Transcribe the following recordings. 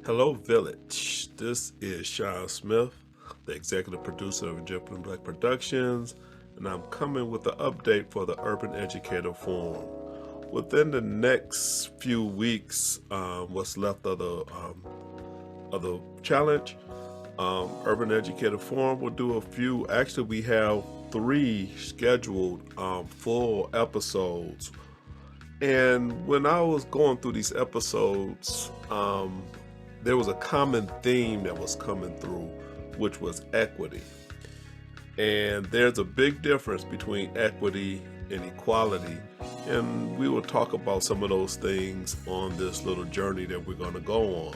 Hello, Village. This is Shawn Smith, the executive producer of Egyptian Black Productions, and I'm coming with the update for the Urban Educator Forum. Within the next few weeks, what's left of the challenge, Urban Educator Forum will do a few. Actually, we have three scheduled full episodes. And when I was going through these episodes, there was a common theme that was coming through, which was equity. And there's a big difference between equity and equality. And we will talk about some of those things on this little journey that we're going to go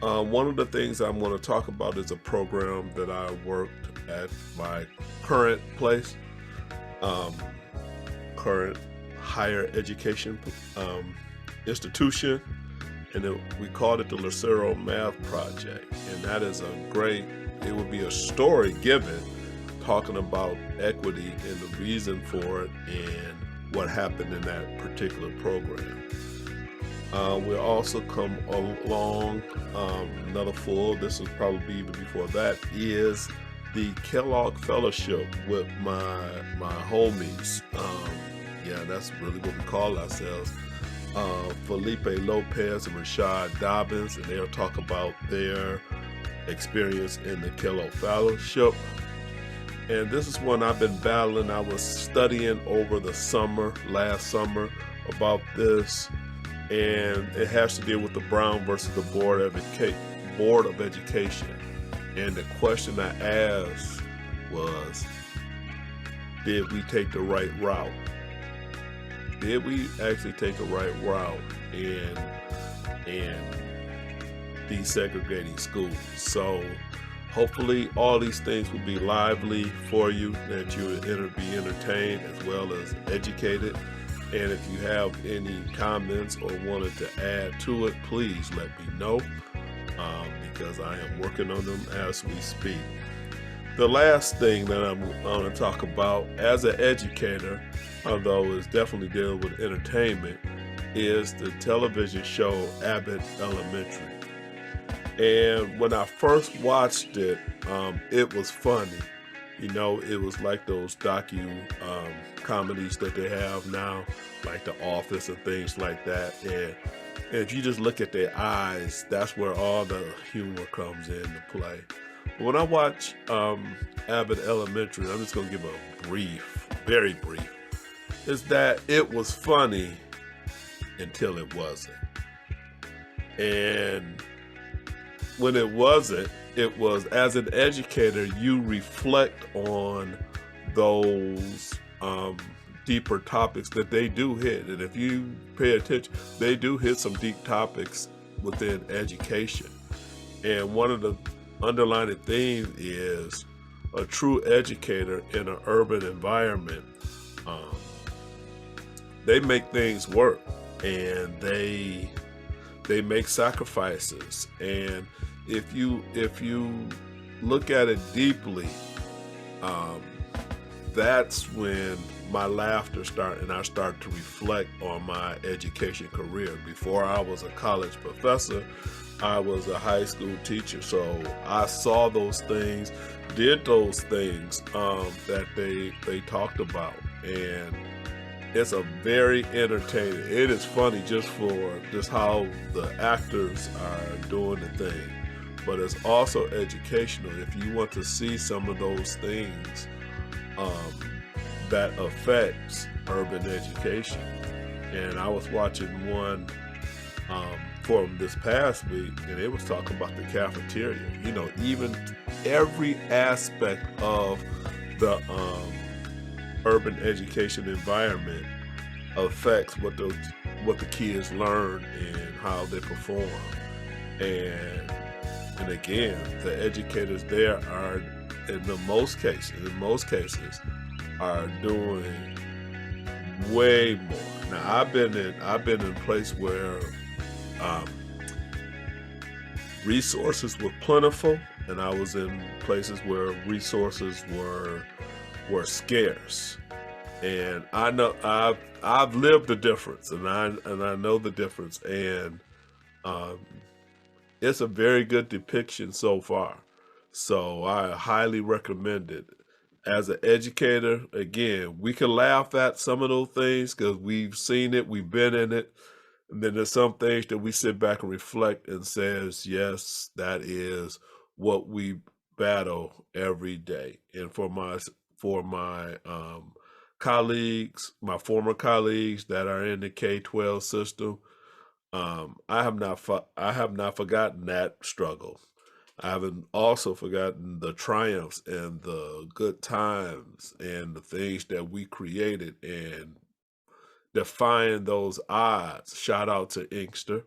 on. One of the things I'm going to talk about is a program that I worked at my current place, current higher education institution. And we called it the Lucero Math Project. And that is it would be a story given talking about equity and the reason for it and what happened in that particular program. We'll also come along another full, this will probably be even before that, is the Kellogg Fellowship with my homies. That's really what we call ourselves. Felipe Lopez and Rashad Dobbins, and they'll talk about their experience in the Kellogg Fellowship. And this is one I've been battling. I was studying over the last summer, about this, and it has to deal with the Brown versus the Board of Education. And the question I asked was, did we take the right route? Did we actually take the right route in desegregating schools? So hopefully all these things will be lively for you, that you will be entertained as well as educated. And if you have any comments or wanted to add to it, please let me know, because I am working on them as we speak. The last thing that I'm going to talk about as an educator, although it's definitely dealing with entertainment, is the television show Abbott Elementary. And when I first watched it, it was funny. You know, it was like those comedies that they have now, like The Office and things like that. And if you just look at their eyes, that's where all the humor comes into play. When I watch Abbott Elementary, I'm just going to give a very brief, is that it was funny until it wasn't. And when it wasn't, it was, as an educator, you reflect on those deeper topics that they do hit. And if you pay attention, they do hit some deep topics within education. And one of the underlying theme is a true educator in an urban environment. They make things work, and they make sacrifices. And if you look at it deeply, that's when my laughter started, and I start to reflect on my education career. Before I was a college professor, I was a high school teacher, so I saw those things, did those things that they talked about, and it's a very entertaining. It is funny just for just how the actors are doing the thing, but it's also educational if you want to see some of those things that affects urban education. And I was watching one from this past week, and it was talking about the cafeteria. You know, even every aspect of the urban education environment affects what the kids learn and how they perform. And again, the educators there are, in most cases, are doing way more. Now, I've been in a place where resources were plentiful, and I was in places where resources were scarce. And I know I've lived the difference, and I know the difference. And it's a very good depiction so far. So I highly recommend it. As an educator, again, we can laugh at some of those things because we've seen it, we've been in it. And then there's some things that we sit back and reflect and says, yes, that is what we battle every day. And for my colleagues, my former colleagues that are in the K-12 system, I have not forgotten that struggle. I haven't also forgotten the triumphs and the good times and the things that we created and defying those odds. Shout out to Inkster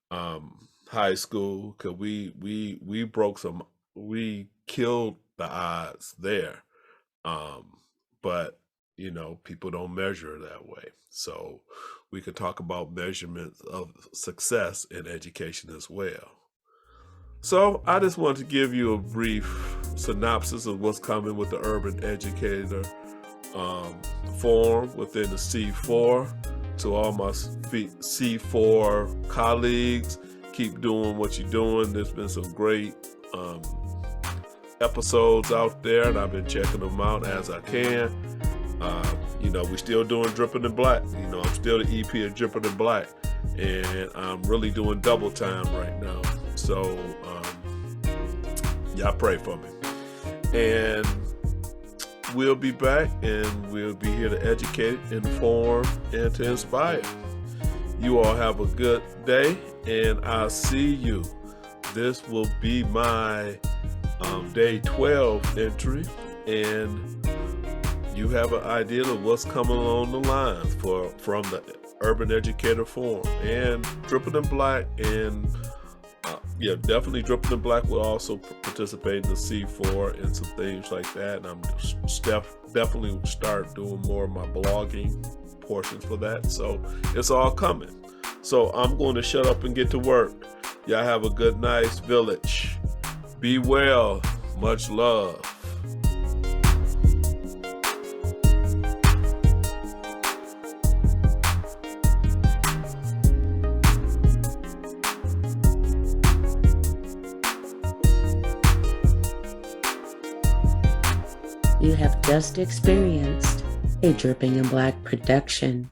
High School, because we broke some, we killed the odds there. Um, but people don't measure that way. So we could talk about measurements of success in education as well. So I just want to give you a brief synopsis of what's coming with the Urban Educator Forum within the C4. To all my C4 colleagues, keep doing what you're doing. There's been some great episodes out there, and I've been checking them out as I can. We're still doing Dripping in Black. I'm still the EP of Dripping in Black, and I'm really doing double time right now. So y'all pray for me. And we'll be back, and we'll be here to educate, inform, and to inspire. You all have a good day, and I'll see you. This will be my day 12 entry, and you have an idea of what's coming along the lines from the Urban Educator Forum and Dripping in Black, and definitely Dripping in Black will also participate in the C4 and some things like that. And I'm definitely start doing more of my blogging portions for that. So it's all coming. So I'm going to shut up and get to work. Y'all have a good, nice village. Be well. Much love. You have just experienced a Dripping in Black production.